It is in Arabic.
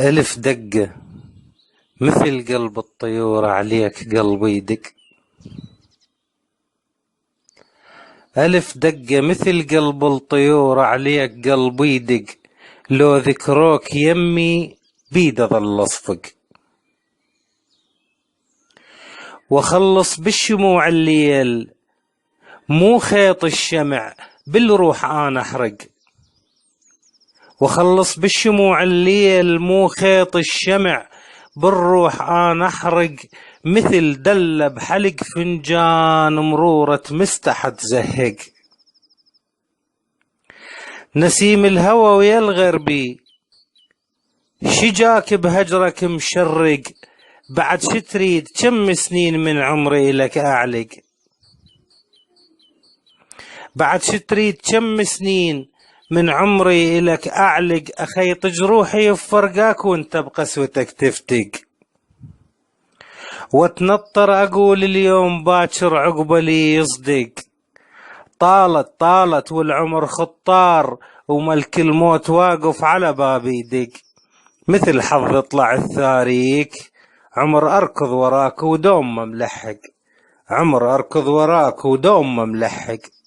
ألف دقة مثل قلب الطيور عليك قلبي يدق. ألف دقة مثل قلب الطيور عليك قلبي يدق، لو ذكروك يمي بيد ظل أصفق. وخلص بالشموع الليل مو خيط الشمع بالروح أنا أحرق. وخلص بالشموع الليل مو خيط الشمع بالروح أنا أحرق، مثل دلة بحلق فنجان مرورة مستحة تزهق. نسيم الهوى ويا الغربي شجاك بهجرك مشرق، بعد شتريد كم سنين من عمري لك أعلق. بعد شتريد كم سنين من عمري إلك أعلق، أخيط جروحي بفرقاك وانت بقسوتك تفتق. واتنطر أقول اليوم باكر عقبلي يصدق، طالت والعمر خطار وملك الموت واقف على بابي يدق. مثل حظ اطلع الثاريك عمر أركض وراك ودوم ملحق، عمر أركض وراك ودوم ملحق.